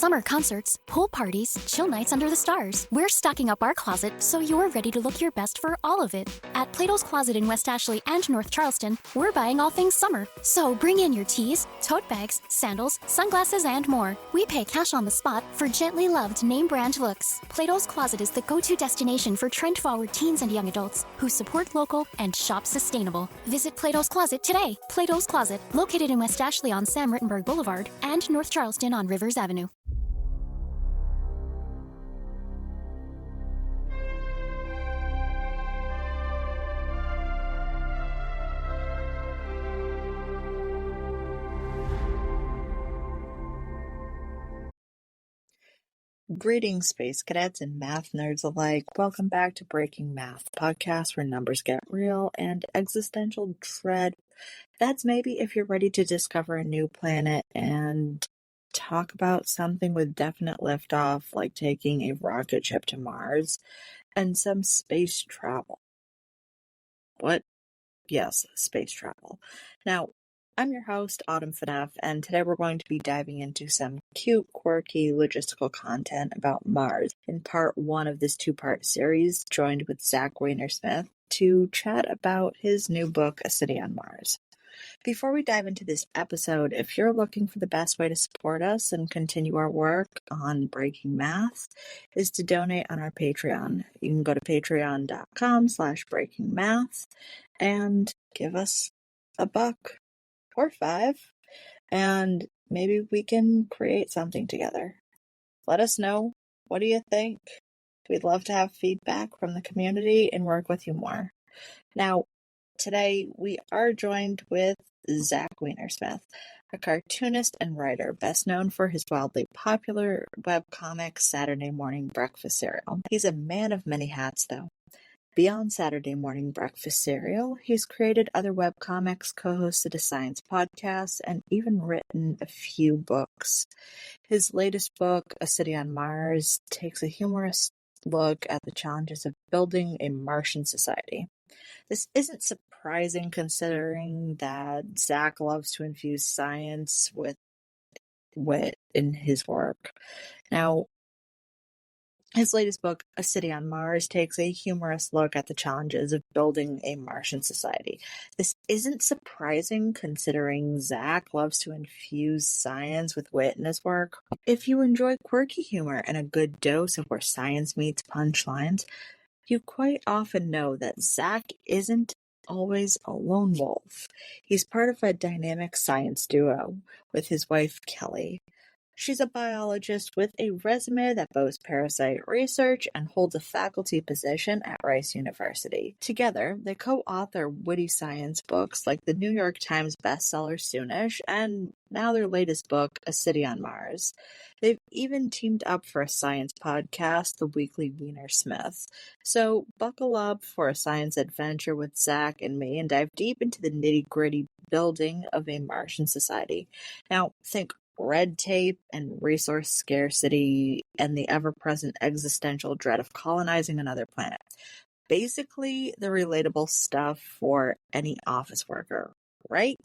Summer concerts, pool parties, chill nights under the stars. We're stocking up our closet so you're ready to look your best for all of it. At Plato's Closet in West Ashley and North Charleston, we're buying all things summer. So bring in your tees, tote bags, sandals, sunglasses, and more. We pay cash on the spot for gently loved name brand looks. Plato's Closet is the go-to destination for trend-forward teens and young adults who support local and shop sustainable. Visit Plato's Closet today. Plato's Closet, located in West Ashley on Sam Rittenberg Boulevard and North Charleston on Rivers Avenue. Greetings, space cadets and math nerds alike. Welcome back to Breaking Math, podcast where numbers get real and existential dread. That's maybe if you're ready to discover a new planet and talk about something with definite liftoff, like taking a rocket ship to Mars, and some space travel. What? Yes, space travel. Now, I'm your host, Autumn Phaneuf, and today we're going to be diving into some cute, quirky, logistical content about Mars in part one of this two-part series, joined with Zach Weinersmith to chat about his new book, A City on Mars. Before we dive into this episode, if you're looking for the best way to support us and continue our work on Breaking Math, is to donate on our Patreon. You can go to patreon.com/breakingmath and give us $1 or $5, and maybe we can create something together. Let us know. What do you think? We'd love to have feedback from the community and work with you more. Now, today we are joined with Zach Weinersmith, a cartoonist and writer best known for his wildly popular webcomic Saturday Morning Breakfast Cereal. He's a man of many hats, though. Beyond Saturday Morning Breakfast Cereal, he's created other webcomics, co-hosted a science podcast, and even written a few books. His latest book, A City on Mars, takes a humorous look at the challenges of building a Martian society. This isn't surprising considering that Zach loves to infuse science with wit in his work. Now, his latest book, A City on Mars, takes a humorous look at the challenges of building a Martian society. This isn't surprising considering Zach loves to infuse science with wit in his work. If you enjoy quirky humor and a good dose of where science meets punchlines, you quite often know that Zach isn't always a lone wolf. He's part of a dynamic science duo with his wife, Kelly. She's a biologist with a resume that boasts parasite research and holds a faculty position at Rice University. Together, they co-author witty science books like the New York Times bestseller Soonish, and now their latest book, A City on Mars. They've even teamed up for a science podcast, The Weekly Weinersmith. So buckle up for a science adventure with Zach and me and dive deep into the nitty-gritty building of a Martian society. Now, think red tape and resource scarcity and the ever-present existential dread of colonizing another planet. Basically, the relatable stuff for any office worker, right?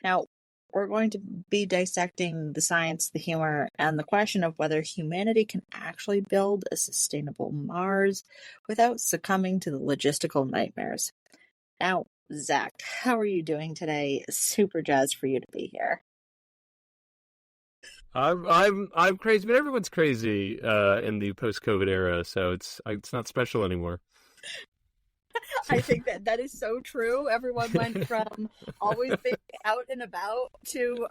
Now, we're going to be dissecting the science, the humor, and the question of whether humanity can actually build a sustainable Mars without succumbing to the logistical nightmares. Now, Zach, how are you doing today? Super jazzed for you to be here. I'm crazy, but everyone's crazy in the post-COVID era, so it's not special anymore. I think that is so true. Everyone went from always being out and about to we're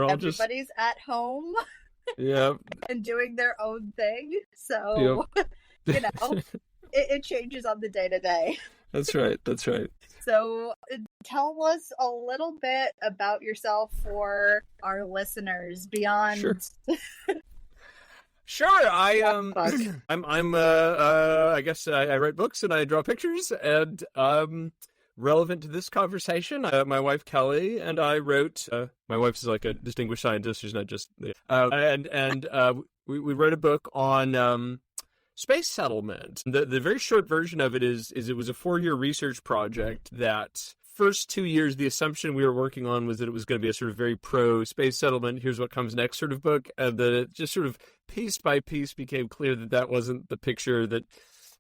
all everybody's just at home, yeah, and doing their own thing. So you know, it changes on the day to day. That's right. So tell us a little bit about yourself for our listeners beyond. Sure. I guess I write books and I draw pictures, and relevant to this conversation, my wife Kelly and I wrote. My wife is like a distinguished scientist; she's not just. We wrote a book on space settlement. The very short version of it is it was a 4-year research project that first 2 years, the assumption we were working on was that it was going to be a sort of very pro-space settlement, here's what comes next sort of book, and that it just sort of piece by piece became clear that that wasn't the picture, that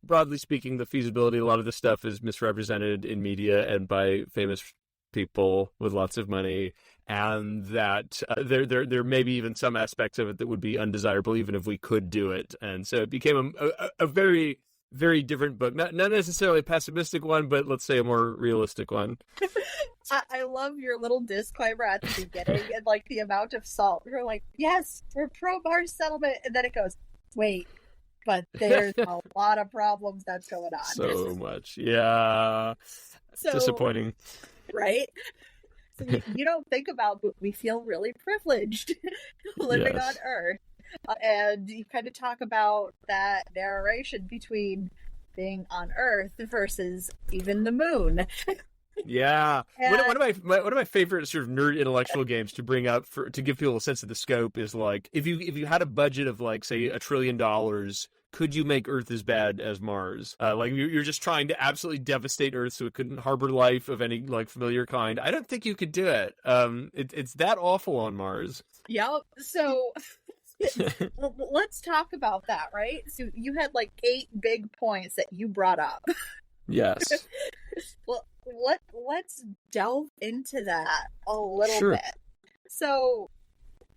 broadly speaking, the feasibility, a lot of the stuff is misrepresented in media and by famous people with lots of money, and that there may be even some aspects of it that would be undesirable even if we could do it. And so it became a very, very different book. Not necessarily a pessimistic one, but let's say a more realistic one. I love your little disclaimer at the beginning and like the amount of salt. You're like, yes, we're pro-Mars settlement. And then it goes, wait, but there's a lot of problems that's going on. So much. Yeah. So, disappointing. Right? So you don't think about, but we feel really privileged living on Earth. And you kind of talk about that narration between being on Earth versus even the moon. Yeah. And One of my favorite sort of nerd intellectual games to bring up to give people a sense of the scope is like, if you had a budget of like, say, $1 trillion, could you make Earth as bad as Mars? Like you're just trying to absolutely devastate Earth so it couldn't harbor life of any like familiar kind. I don't think you could do it. It's that awful on Mars. Yep. So let's talk about that, right? So you had like 8 big points that you brought up. Yes. Well, let's delve into that a little bit. So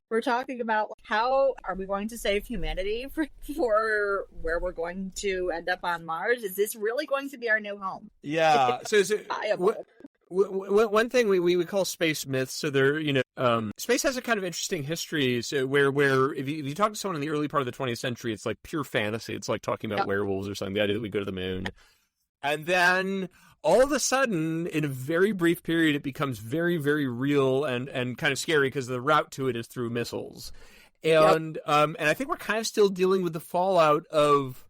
we're talking about how are we going to save humanity for where we're going to end up on Mars? Is this really going to be our new home? Yeah. So one thing we call space myths. So they're, space has a kind of interesting history. So where if you talk to someone in the early part of the 20th century, it's like pure fantasy. It's like talking about werewolves or something. The idea that we go to the moon, and then all of a sudden, in a very brief period, it becomes very, very real and kind of scary because the route to it is through missiles. And I think we're kind of still dealing with the fallout of,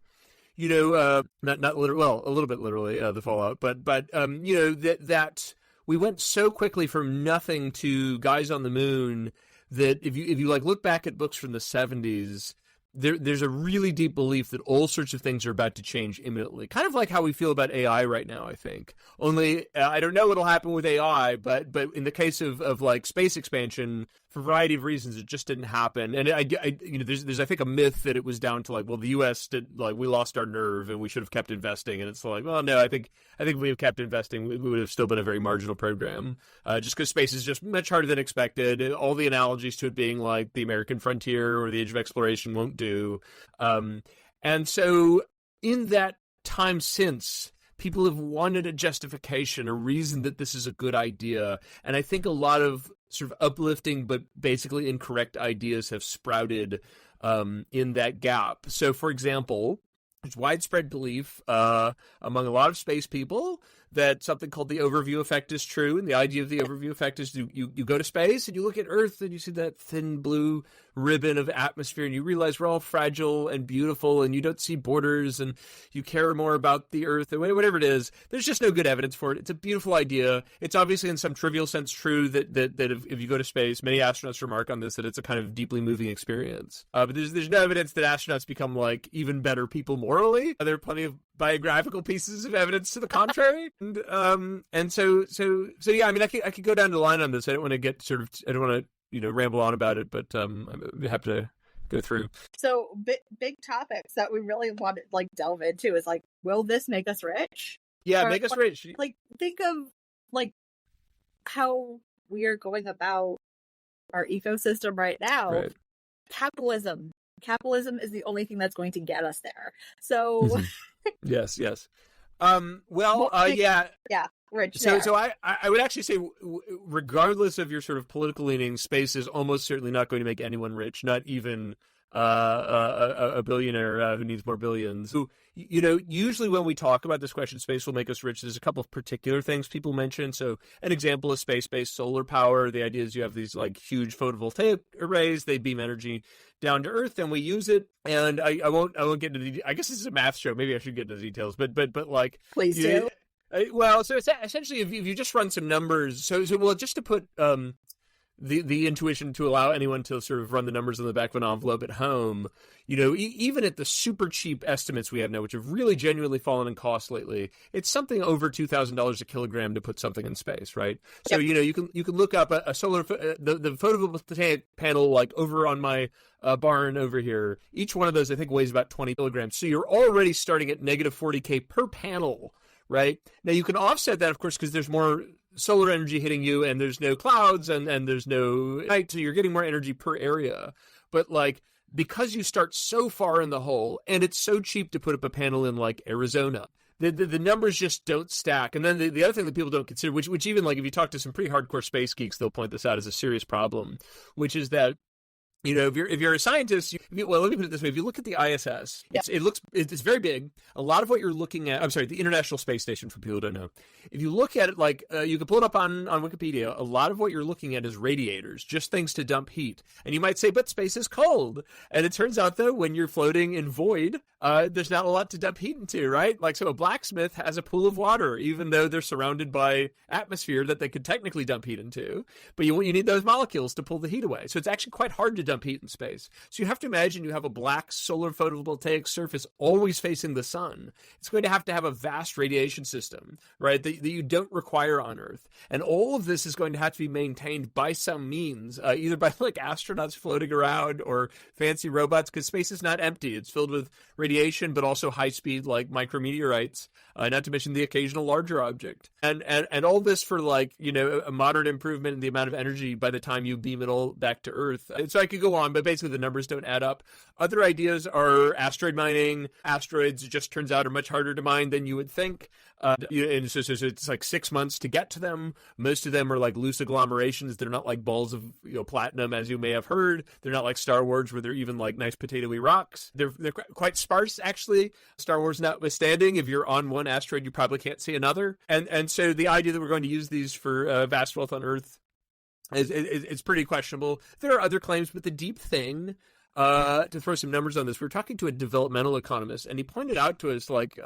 not literally, well, a little bit literally the fallout, but that we went so quickly from nothing to guys on the moon that if you like look back at books from the 70s, there's a really deep belief that all sorts of things are about to change imminently. Kind of like how we feel about AI right now, I think. Only, I don't know what'll happen with AI, but in the case of like space expansion, for a variety of reasons, it just didn't happen. And there's I think a myth that it was down to like, well, the U.S. we lost our nerve and we should have kept investing. And it's like, well, no, I think if we have kept investing, we would have still been a very marginal program. Just because space is just much harder than expected. All the analogies to it being like the American frontier or the age of exploration won't do. And so in that time since, people have wanted a justification, a reason that this is a good idea. And I think a lot of sort of uplifting but basically incorrect ideas have sprouted in that gap. So, for example, there's widespread belief among a lot of space people that something called the overview effect is true. And the idea of the overview effect is you go to space and you look at Earth and you see that thin blue ribbon of atmosphere and you realize we're all fragile and beautiful and you don't see borders and you care more about the Earth and whatever it is. There's just no good evidence for it. It's a beautiful idea. It's obviously in some trivial sense true that if you go to space, many astronauts remark on this, that it's a kind of deeply moving experience. But there's no evidence that astronauts become like even better people morally. There are plenty of biographical pieces of evidence to the contrary. And so yeah, I mean, I could go down the line on this. I don't want to ramble on about it, but I'm happy to go through. So big topics that we really want to like delve into is like, will this make us rich? Yeah, make us rich. Like, think of like how we are going about our ecosystem right now. Right. Capitalism is the only thing that's going to get us there. So yes. Rich. So I would actually say, regardless of your sort of political leanings, space is almost certainly not going to make anyone rich, not even a billionaire who needs more billions. So, usually when we talk about this question, space will make us rich, there's a couple of particular things people mention. So an example is space-based solar power. The idea is you have these like huge photovoltaic arrays, they beam energy down to Earth, and we use it. And I won't get into the, I guess this is a math show. Maybe I should get into the details, but like, please do. Well, so it's essentially if you just run some numbers, so well, just to put the intuition to allow anyone to sort of run the numbers on the back of an envelope at home, even at the super cheap estimates we have now, which have really genuinely fallen in cost lately, it's something over $2,000 a kilogram to put something in space, right? So, you can look up a solar, the photovoltaic panel, like over on my barn over here. Each one of those, I think, weighs about 20 kilograms. So you're already starting at negative 40K per panel, right? Now you can offset that, of course, because there's more solar energy hitting you and there's no clouds and there's no night, so you're getting more energy per area. But like, because you start so far in the hole and it's so cheap to put up a panel in like Arizona, the numbers just don't stack. And then the other thing that people don't consider, which even like if you talk to some pretty hardcore space geeks, they'll point this out as a serious problem, which is that if you're a scientist, well, let me put it this way: if you look at the ISS, it's very big. A lot of what you're looking at, the International Space Station, for people who don't know. If you look at it, like you can pull it up on Wikipedia, a lot of what you're looking at is radiators, just things to dump heat. And you might say, but space is cold. And it turns out, though, when you're floating in void, there's not a lot to dump heat into, right? Like, so a blacksmith has a pool of water, even though they're surrounded by atmosphere that they could technically dump heat into. But you need those molecules to pull the heat away. So it's actually quite hard to dump heat in space. So you have to imagine you have a black solar photovoltaic surface always facing the sun. It's going to have a vast radiation system, right, that you don't require on Earth. And all of this is going to have to be maintained by some means, either by like astronauts floating around or fancy robots, because space is not empty. It's filled with radiation, but also high-speed like micrometeorites, not to mention the occasional larger object. And all this for like, a moderate improvement in the amount of energy by the time you beam it all back to Earth. So I could go on, but basically the numbers don't add up. Other ideas are asteroid mining. Asteroids, it just turns out, are much harder to mine than you would think. And so it's like 6 months to get to them. Most of them are like loose agglomerations. They're not like balls of platinum, as you may have heard. They're not like Star Wars, where they're even like nice potatoy rocks. They're quite sparse, actually. Star Wars notwithstanding, if you're on one asteroid, you probably can't see another. And so the idea that we're going to use these for vast wealth on Earth it's pretty questionable. There are other claims, but the deep thing, to throw some numbers on this, we were talking to a developmental economist, and he pointed out to us, like,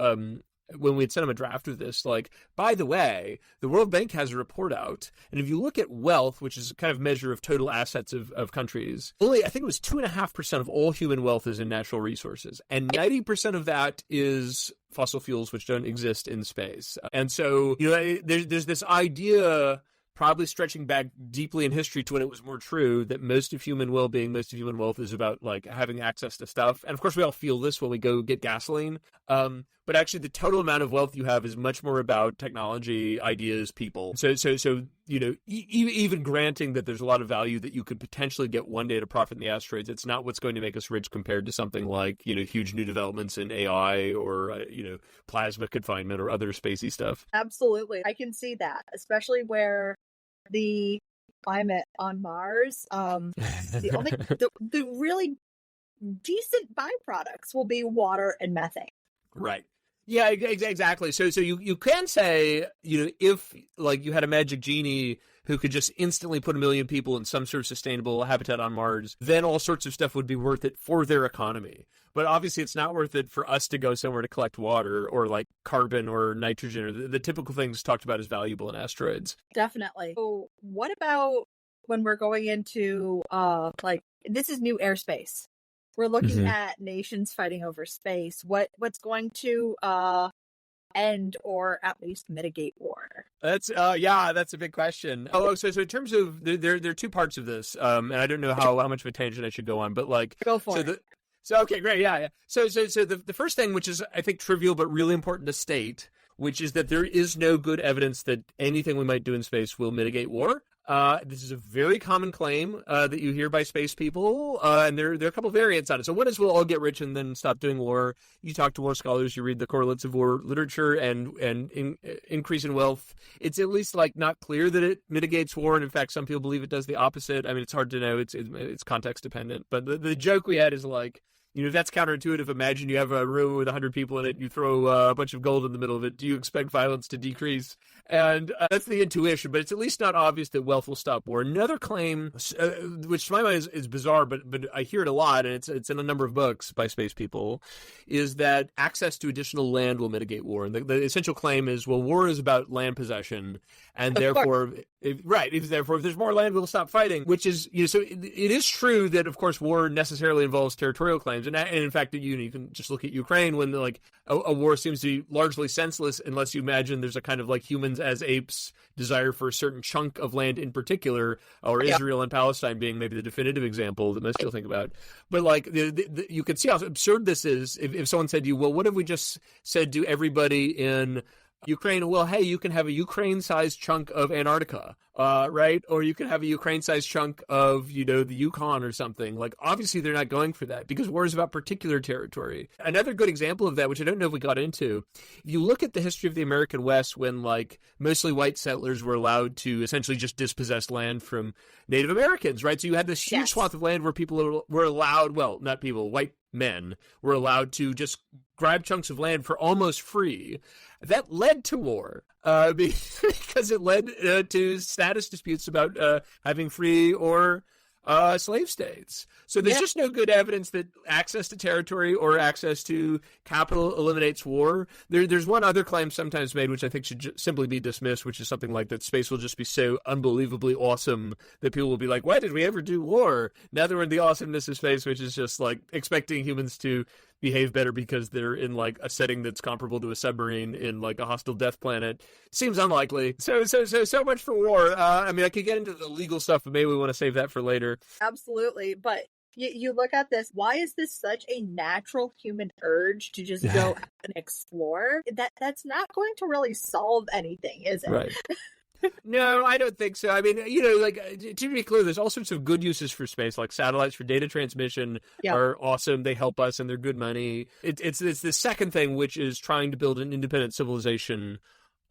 when we had sent him a draft of this, like, by the way, the World Bank has a report out, and if you look at wealth, which is a kind of measure of total assets of countries, only, I think it was 2.5% of all human wealth is in natural resources, and 90% of that is fossil fuels, which don't exist in space. And so, there's this idea, probably stretching back deeply in history to when it was more true, that most of human well-being, most of human wealth is about like having access to stuff. And of course we all feel this when we go get gasoline. But actually the total amount of wealth you have is much more about technology, ideas, people. So even granting that there's a lot of value that you could potentially get one day to profit in the asteroids, it's not what's going to make us rich compared to something like, huge new developments in AI or, plasma confinement or other spacey stuff. Absolutely. I can see that, especially where the climate on Mars, the really decent byproducts will be water and methane. Right. Yeah, exactly. So you can say, if like you had a magic genie who could just instantly put 1 million people in some sort of sustainable habitat on Mars, then all sorts of stuff would be worth it for their economy. But obviously it's not worth it for us to go somewhere to collect water or like carbon or nitrogen or the typical things talked about as valuable in asteroids. Definitely. So what about when we're going into this is new airspace? We're looking at nations fighting over space. What's going to end or at least mitigate war? That's a big question. So in terms of there are two parts of this, and I don't know how much of a tangent I should go on, but like go for it. So okay, great, yeah. So the first thing, which is I think trivial but really important to state, which is that there is no good evidence that anything we might do in space will mitigate war. This is a very common claim that you hear by space people, and there are a couple variants on it. So one is we'll all get rich and then stop doing war. You talk to war scholars, you read the correlates of war literature, and increase in wealth. It's at least like not clear that it mitigates war, and in fact, some people believe it does the opposite. I mean, it's hard to know. It's context dependent. But the joke we had is like, if that's counterintuitive, imagine you have a room with 100 people in it, you throw a bunch of gold in the middle of it. Do you expect violence to decrease? And that's the intuition, but it's at least not obvious that wealth will stop war. Another claim, which to my mind is bizarre, but I hear it a lot, and it's in a number of books by space people, is that access to additional land will mitigate war. And the essential claim is, well, war is about land possession, and therefore Therefore, if there's more land, we'll stop fighting, which is, so it is true that, of course, war necessarily involves territorial claims. And in fact, you can just look at Ukraine when like a war seems to be largely senseless unless you imagine there's a kind of like humans as apes desire for a certain chunk of land in particular, or Israel and Palestine being maybe the definitive example that most people think about. But like you can see how absurd this is if someone said to you, well, what if we just said to everybody in Ukraine, well, hey, you can have a Ukraine-sized chunk of Antarctica, right? Or you can have a Ukraine-sized chunk of, the Yukon or something. Like, obviously, they're not going for that because war is about particular territory. Another good example of that, which I don't know if we got into, if you look at the history of the American West when, like, mostly white settlers were allowed to essentially just dispossess land from Native Americans, right? So you had this huge swath of land where people were allowed, well, not people, white men were allowed to just grab chunks of land for almost free. That led to war because it led to status disputes about having free or slave states. So there's just no good evidence that access to territory or access to capital eliminates war. There's one other claim sometimes made, which I think should simply be dismissed, which is something like that space will just be so unbelievably awesome that people will be like, why did we ever do war? Now that we're in the awesomeness of space, which is just like expecting humans to behave better because they're in like a setting that's comparable to a submarine in like a hostile death planet seems unlikely. So much for war. I mean, I could get into the legal stuff, but maybe we want to save that for later. Absolutely. But you look at this, why is this such a natural human urge to just go out and explore? That's not going to really solve anything, is it? Right. No, I don't think so. I mean, to be clear, there's all sorts of good uses for space, like satellites for data transmission are awesome. They help us and they're good money. It's the second thing, which is trying to build an independent civilization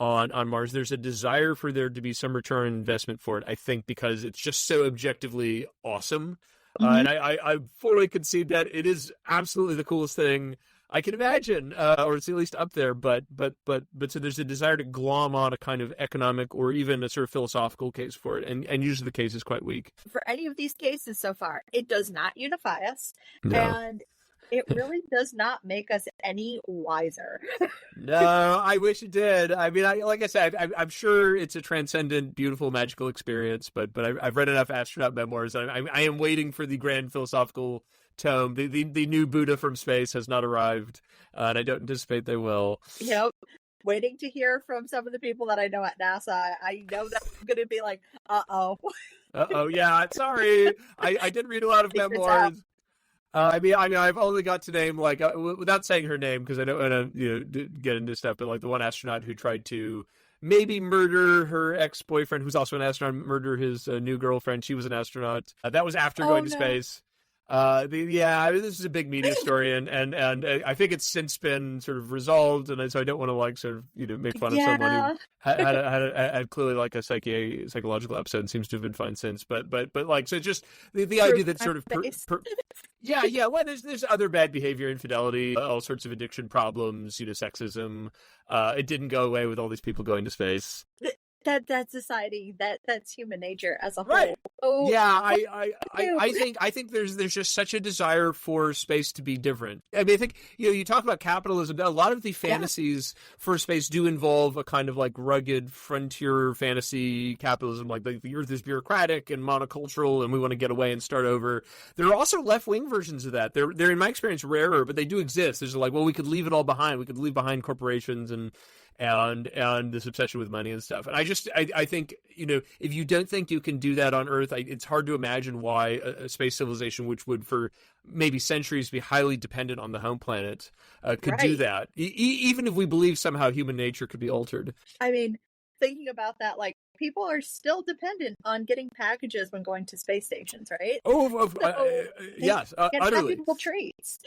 on Mars. There's a desire for there to be some return on investment for it, I think, because it's just so objectively awesome. And I fully concede that it is absolutely the coolest thing I can imagine, or it's at least up there. But so there's a desire to glom on a kind of economic or even a sort of philosophical case for it, and usually the case is quite weak. For any of these cases so far, it does not unify us, no. And it really does not make us any wiser. No, I wish it did. I mean, like I said, I'm sure it's a transcendent, beautiful, magical experience, but I've read enough astronaut memoirs. I am waiting for the grand philosophical tome. The new Buddha from space has not arrived, and I don't anticipate they will. Yep. Waiting to hear from some of the people that I know at NASA. I know that I'm going to be like, uh-oh. Uh-oh, yeah, sorry. I did read a lot of memoirs. I mean, I've only got to name, like, without saying her name, because I don't want to, get into stuff, but, like, the one astronaut who tried to maybe murder her ex-boyfriend, who's also an astronaut, murder his new girlfriend. She was an astronaut. That was after going to space. This is a big media story, and I think it's since been sort of resolved, and so I don't want to like sort of make fun of someone who had clearly like a psychological episode and seems to have been fine since. But like, so just the idea that sort of well, there's other bad behavior, infidelity, all sorts of addiction problems, sexism. It didn't go away with all these people going to space. That's society. That's human nature as a whole. Right. Oh, yeah, I think there's just such a desire for space to be different. I mean, I think you talk about capitalism. A lot of the fantasies for space do involve a kind of like rugged frontier fantasy capitalism, like the Earth is bureaucratic and monocultural, and we want to get away and start over. There are also left wing versions of that. They're in my experience rarer, but they do exist. There's like, well, we could leave it all behind. We could leave behind corporations and this obsession with money and stuff. And I think, if you don't think you can do that on Earth, it's hard to imagine why a space civilization, which would for maybe centuries be highly dependent on the home planet, could do that. Even if we believe somehow human nature could be altered. I mean, thinking about that, like, people are still dependent on getting packages when going to space stations, right? Yes, utterly. People treats.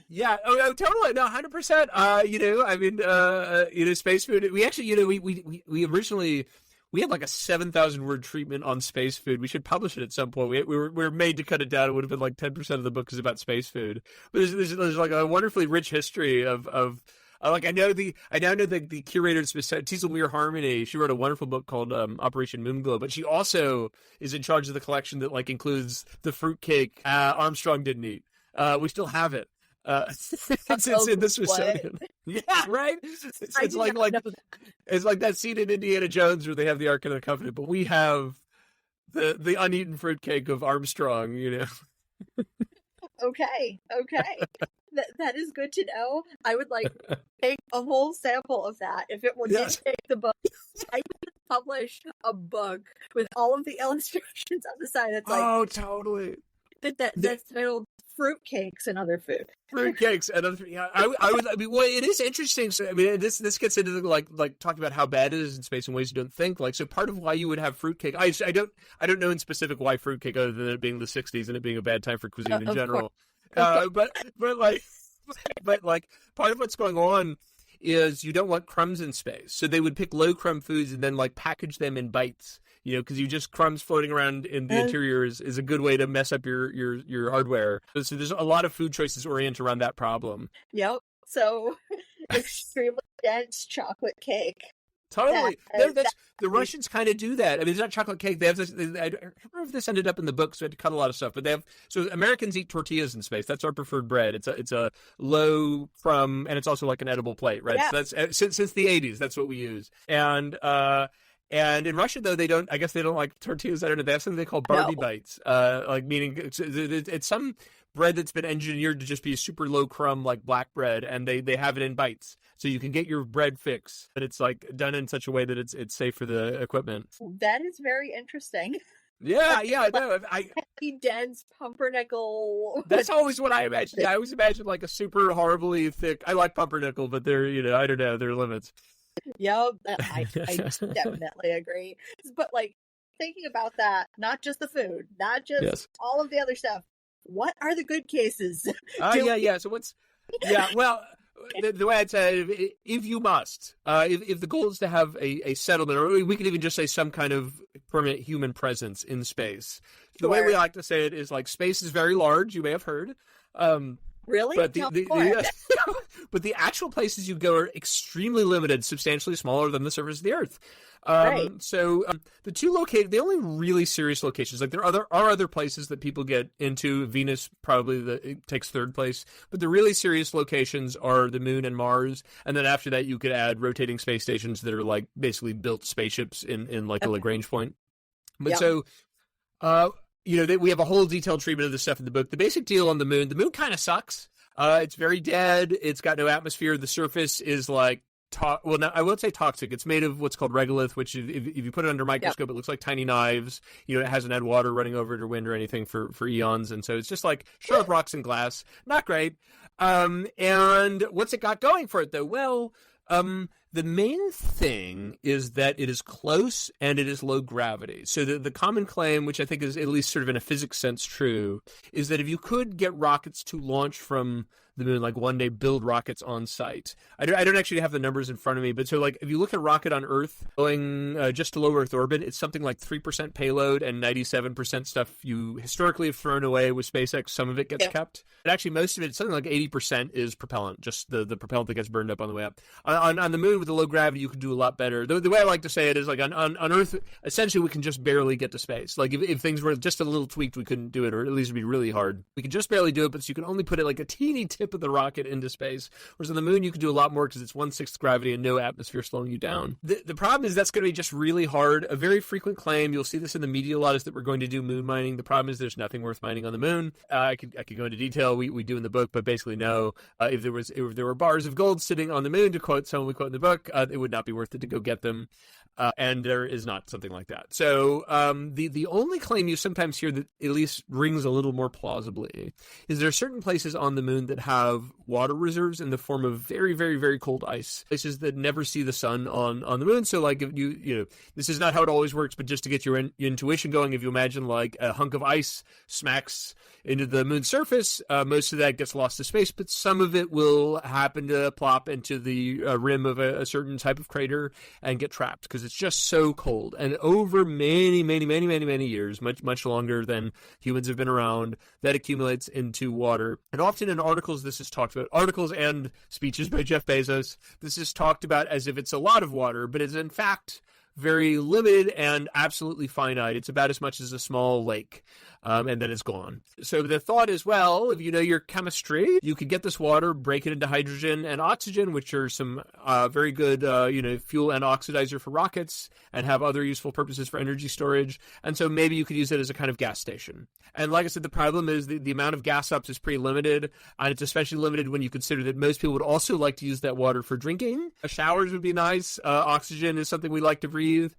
Yeah, totally. No, 100%. Space food. We actually, we originally we had like a 7,000 word treatment on space food. We should publish it at some point. We were made to cut it down. It would have been like 10% of the book is about space food. But there's like a wonderfully rich history of like I now know the curator of Teasel Mere Harmony. She wrote a wonderful book called Operation Moonglow, but she also is in charge of the collection that like includes the fruitcake Armstrong didn't eat. We still have it. It's in the Smithsonian. Yeah, right. It's like that scene in Indiana Jones where they have the Ark of the Covenant, but we have the uneaten fruitcake of Armstrong. Okay. That is good to know. I would take a whole sample of that if it would take the book. I would publish a book with all of the illustrations on the side. It's totally. That's titled Fruitcakes and Other Food. Fruitcakes and other. Yeah, well, it is interesting. So, this gets into like talking about how bad it is in space in ways you don't think. Like, so part of why you would have fruitcake. I don't know in specific why fruitcake, other than it being the '60s and it being a bad time for cuisine in general. But part of what's going on is you don't want crumbs in space, so they would pick low crumb foods and then package them in bites. Because just crumbs floating around in the interior is a good way to mess up your hardware. So there's a lot of food choices oriented around that problem. Yep. So extremely dense chocolate cake. Totally. The Russians kind of do that. I mean, it's not chocolate cake. They have this. I don't remember if this ended up in the book, so I had to cut a lot of stuff. But they have. So Americans eat tortillas in space. That's our preferred bread. It's a low crumb, and it's also like an edible plate, right? Yeah. So that's since the 80s. That's what we use. And in Russia, though, they don't like tortillas. I don't know. They have something they call Barbie bites, meaning it's some bread that's been engineered to just be a super low crumb, like black bread, and they have it in bites. So you can get your bread fix, but it's done in such a way that it's safe for the equipment. That is very interesting. Yeah, I know. Heavy, dense pumpernickel. That's always what I imagine. Yeah, I always imagine like a super horribly thick. I like pumpernickel, but there, I don't know, there are limits. Yep, I definitely agree. But thinking about that, not just the food, not just all of the other stuff. What are the good cases? So well, the way I'd say, if you must, if the goal is to have a settlement, or we could even just say some kind of permanent human presence in space. The way we like to say it is space is very large. You may have heard. Really? But but the actual places you go are extremely limited, substantially smaller than the surface of the Earth. Right. So the only really serious locations, there are other places that people get into. Venus probably it takes third place, but the really serious locations are the Moon and Mars, and then after that you could add rotating space stations that are basically built spaceships in a Lagrange point. But we have a whole detailed treatment of this stuff in the book. The basic deal on the moon kind of sucks. It's very dead. It's got no atmosphere. The surface is I won't say toxic. It's made of what's called regolith, which if you put it under a microscope, it looks like tiny knives. It hasn't had water running over it or wind or anything for eons. And so it's just sharp rocks and glass. Not great. And what's it got going for it, though? Well, the main thing is that it is close and it is low gravity. So the common claim, which I think is at least sort of in a physics sense true, is that if you could get rockets to launch from the moon, one day build rockets on site. I don't actually have the numbers in front of me, but so if you look at a rocket on Earth going just to low Earth orbit, it's something like 3% payload and 97% stuff you historically have thrown away with SpaceX. Some of it gets kept. But actually most of it, something like 80% is propellant, just the propellant that gets burned up on the way up. On the moon with the low gravity, you can do a lot better. The way I like to say it is on Earth, essentially we can just barely get to space. If things were just a little tweaked, we couldn't do it, or at least it'd be really hard. We can just barely do it, but you can only put it a teeny tip of the rocket into space. Whereas on the moon, you can do a lot more because it's 1/6 gravity and no atmosphere slowing you down. The problem is that's going to be just really hard. A very frequent claim, you'll see this in the media a lot, is that we're going to do moon mining. The problem is there's nothing worth mining on the moon. I could go into detail. We do in the book, but basically no. If there were bars of gold sitting on the moon, to quote someone we quote in the book, it would not be worth it to go get them. And there is not something like that. So the only claim you sometimes hear that at least rings a little more plausibly is there are certain places on the moon that have water reserves in the form of very, very, very cold ice. Places that never see the sun on the moon. So if this is not how it always works, but just to get your intuition going, if you imagine a hunk of ice smacks into the moon's surface, most of that gets lost to space, but some of it will happen to plop into the rim of a certain type of crater and get trapped because it's just so cold. And over many, many, many, many, many years, much, much longer than humans have been around, that accumulates into water. And often in articles, this is talked about, articles and speeches by Jeff Bezos, this is talked about as if it's a lot of water, but it's in fact very limited and absolutely finite. It's about as much as a small lake. and then it's gone. So the thought is, well, if you know your chemistry, you could get this water, break it into hydrogen and oxygen, which are some very good, fuel and oxidizer for rockets, and have other useful purposes for energy storage. And so maybe you could use it as a kind of gas station. And like I said, the problem is the amount of gas ups is pretty limited, and it's especially limited when you consider that most people would also like to use that water for drinking. Showers would be nice. Oxygen is something we like to breathe.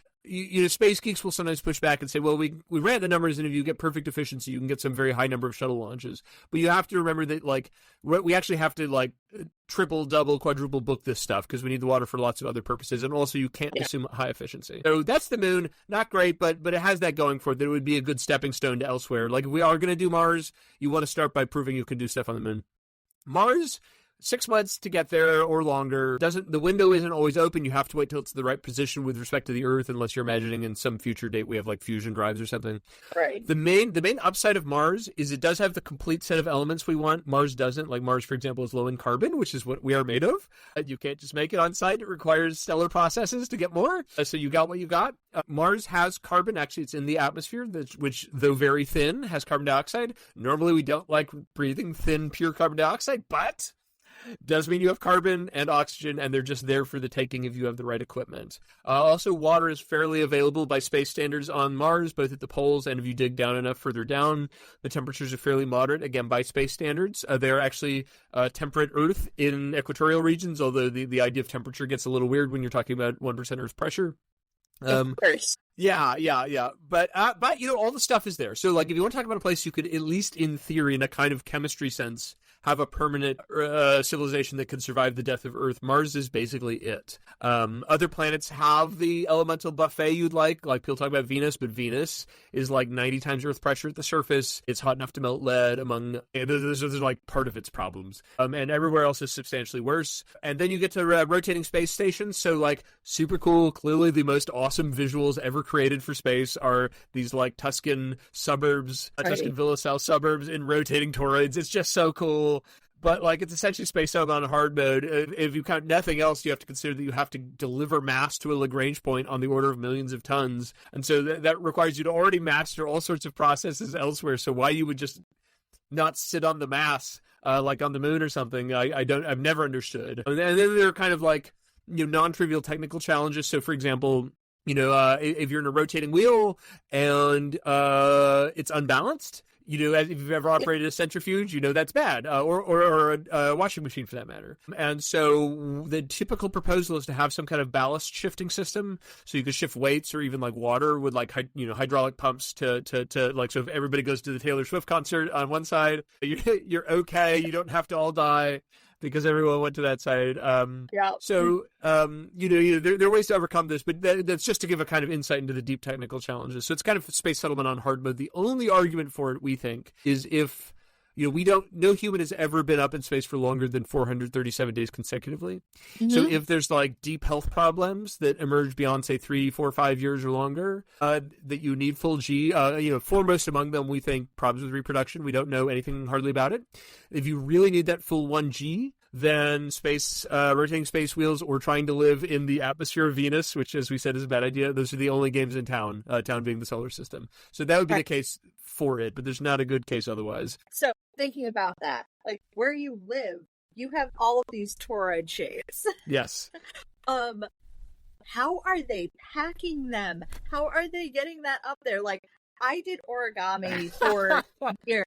Space geeks will sometimes push back and say, well, we ran the numbers, and if you get perfect efficiency, you can get some very high number of shuttle launches. But you have to remember that, like, we actually have to, like, triple, double, quadruple book this stuff because we need the water for lots of other purposes. And also, you can't assume high efficiency. So that's the moon. Not great, but it has that going for it, that it would be a good stepping stone to elsewhere. Like, if we are going to do Mars, you want to start by proving you can do stuff on the moon. Mars, 6 months to get there or longer. The window isn't always open. You have to wait till it's the right position with respect to the Earth, unless you're imagining in some future date we have like fusion drives or something. Right. The main upside of Mars is it does have the complete set of elements we want. Mars doesn't. Like Mars, for example, is low in carbon, which is what we are made of. You can't just make it on site. It requires stellar processes to get more. So you got what you got. Mars has carbon. Actually, it's in the atmosphere, which, though very thin, has carbon dioxide. Normally, we don't like breathing thin, pure carbon dioxide, but does mean you have carbon and oxygen, and they're just there for the taking if you have the right equipment. Also, water is fairly available by space standards on Mars, both at the poles and if you dig down enough further down. The temperatures are fairly moderate, again, by space standards. They're actually temperate Earth in equatorial regions, although the idea of temperature gets a little weird when you're talking about 1% Earth pressure. Of course. Yeah. But all the stuff is there. So, like, if you want to talk about a place you could, at least in theory, in a kind of chemistry sense, have a permanent civilization that can survive the death of Earth, Mars is basically it. Other planets have the elemental buffet you'd like people talk about Venus, but Venus is like 90 times Earth pressure at the surface. It's hot enough to melt lead those are like part of its problems. And everywhere else is substantially worse. And then you get to rotating space stations. So, like, super cool. Clearly the most awesome visuals ever created for space are these like Tuscan suburbs, Tuscan villa-style suburbs in rotating toroids. It's just so cool. But, like, it's essentially space out on hard mode. If you count nothing else, you have to consider that you have to deliver mass to a Lagrange point on the order of millions of tons. And so that requires you to already master all sorts of processes elsewhere. So why you would just not sit on the mass, like on the moon or something, I've never understood. And then there are kind of like, non-trivial technical challenges. So, for example, if you're in a rotating wheel and it's unbalanced, if you've ever operated a centrifuge, that's bad, or a washing machine for that matter. And so the typical proposal is to have some kind of ballast shifting system, so you could shift weights or even like water with like hydraulic pumps to like, so if everybody goes to the Taylor Swift concert on one side, you're okay, you don't have to all die because everyone went to that side. So, there are ways to overcome this, but that's just to give a kind of insight into the deep technical challenges. So it's kind of space settlement on hard mode. The only argument for it, we think, is if, no human has ever been up in space for longer than 437 days consecutively. Mm-hmm. So if there's like deep health problems that emerge beyond, say, 3, 4, 5 years or longer, that you need full G, foremost among them, we think problems with reproduction. We don't know anything hardly about it. If you really need that full 1G, then rotating space wheels, or trying to live in the atmosphere of Venus, which, as we said, is a bad idea. Those are the only games in town, town being the solar system. So that would be the case for it, but there's not a good case otherwise. So, thinking about that, like, where you live, you have all of these toroid shapes. Yes. How are they packing them? How are they getting that up there? Like, I did origami for years.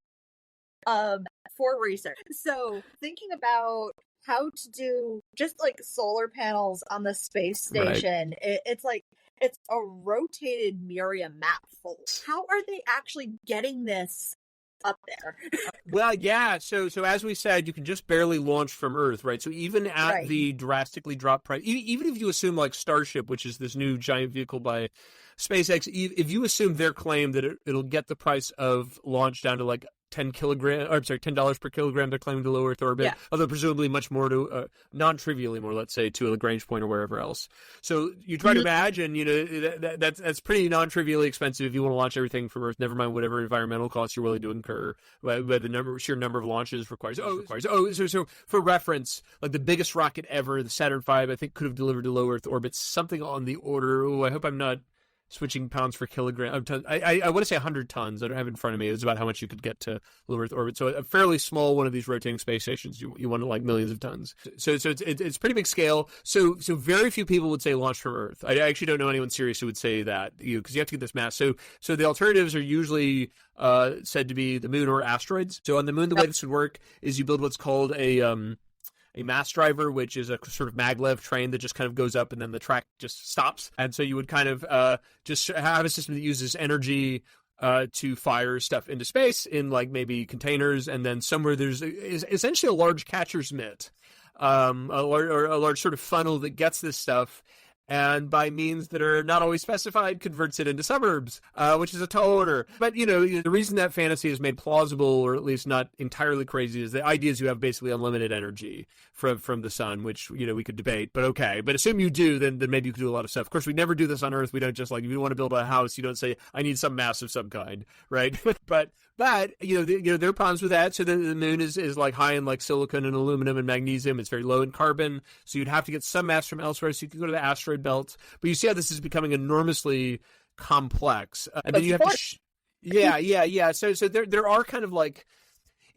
For research. So thinking about how to do just like solar panels on the space station, right. It's like, it's a rotated Miriam map full. How are they actually getting this up there? Well, yeah. So as we said, you can just barely launch from Earth, right? So even at the drastically dropped price, even if you assume like Starship, which is this new giant vehicle by SpaceX, if you assume their claim that it'll get the price of launch down to like $10 per kilogram they're claiming to low Earth orbit, although presumably much more to, non-trivially more, let's say, to a Lagrange point or wherever else. So you try to imagine, that's pretty non-trivially expensive if you want to launch everything from Earth, never mind whatever environmental costs you're willing to incur, but the sheer number of launches requires. So for reference, like the biggest rocket ever, the Saturn V, I think could have delivered to low Earth orbit something on the order, I hope I'm not switching pounds per kilogram. I want to say 100 tons. I don't have it in front of me. It's about how much you could get to low Earth orbit. So a fairly small one of these rotating space stations, you want to like millions of tons. So it's pretty big scale. So very few people would say launch from Earth. I actually don't know anyone serious who would say that, because you have to get this mass. So the alternatives are usually said to be the moon or asteroids. So on the moon, the way this would work is you build what's called a mass driver, which is a sort of maglev train that just kind of goes up and then the track just stops. And so you would kind of just have a system that uses energy to fire stuff into space in like maybe containers, and then somewhere there's essentially a large catcher's mitt, a large sort of funnel that gets this stuff, and by means that are not always specified, converts it into suburbs, which is a tall order. But, the reason that fantasy is made plausible, or at least not entirely crazy, is the idea is you have basically unlimited energy from the sun, which, we could debate, but okay. But assume you do, then maybe you could do a lot of stuff. Of course, we never do this on Earth. We don't just if you want to build a house, you don't say, I need some mass of some kind, right? But there are problems with that. So the moon is like high in like silicon and aluminum and magnesium. It's very low in carbon. So you'd have to get some mass from elsewhere. So you could go to the asteroid belt. But you see how this is becoming enormously complex. And then you have to, yeah. So there are kind of like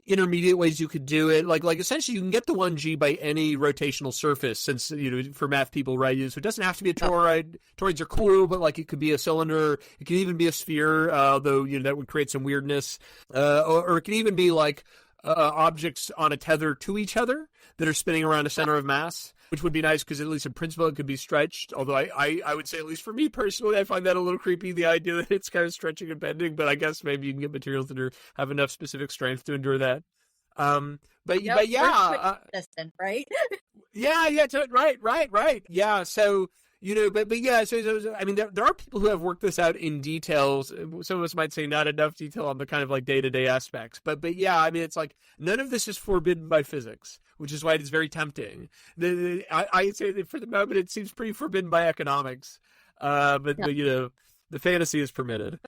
intermediate ways you could do it. Like essentially you can get the 1G by any rotational surface, since, for math people, right? So it doesn't have to be a toroid. Toroids are cool, but like it could be a cylinder. It can even be a sphere, though, that would create some weirdness. Or it can even be like objects on a tether to each other that are spinning around a center of mass, which would be nice because at least in principle it could be stretched. Although I would say, at least for me personally, I find that a little creepy, the idea that it's kind of stretching and bending, but I guess maybe you can get materials that have enough specific strength to endure that. But yeah, right? Right. Yeah. So, but yeah, so I mean, there are people who have worked this out in details. Some of us might say not enough detail on the kind of like day-to-day aspects, but yeah, I mean, it's like none of this is forbidden by physics, which is why it is very tempting. I'd say that for the moment it seems pretty forbidden by economics, but the fantasy is permitted.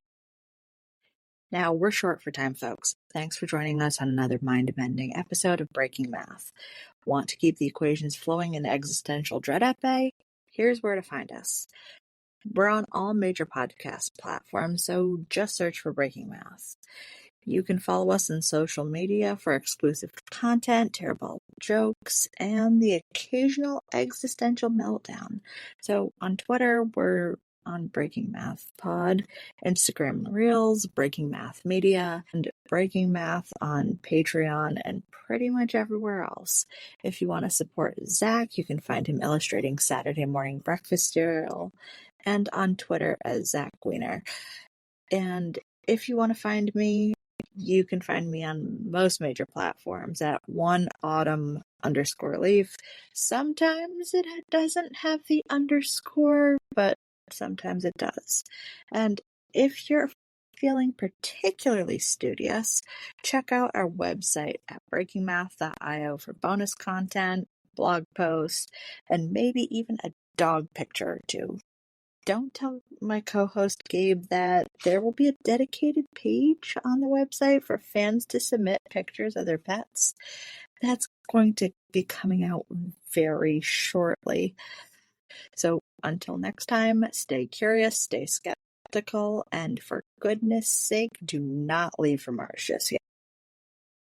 Now, we're short for time, folks. Thanks for joining us on another mind-bending episode of Breaking Math. Want to keep the equations flowing in existential dread at bay? Here's where to find us. We're on all major podcast platforms, so just search for Breaking Math. You can follow us on social media for exclusive content, terrible jokes, and the occasional existential meltdown. So on Twitter, we're on Breaking Math Pod, Instagram Reels, Breaking Math Media, and Breaking Math on Patreon, and pretty much everywhere else. If you want to support Zach, you can find him illustrating Saturday morning breakfast cereal, and on Twitter as Zach Weiner. And if you want to find me, you can find me on most major platforms at oneautumn_leaf. Sometimes it doesn't have the underscore, but sometimes it does. And if you're feeling particularly studious, check out our website at breakingmath.io for bonus content, blog posts, and maybe even a dog picture or two. Don't tell my co-host Gabe that there will be a dedicated page on the website for fans to submit pictures of their pets. That's going to be coming out very shortly. So until next time, stay curious, stay skeptical, and for goodness sake, do not leave for Mars just yet.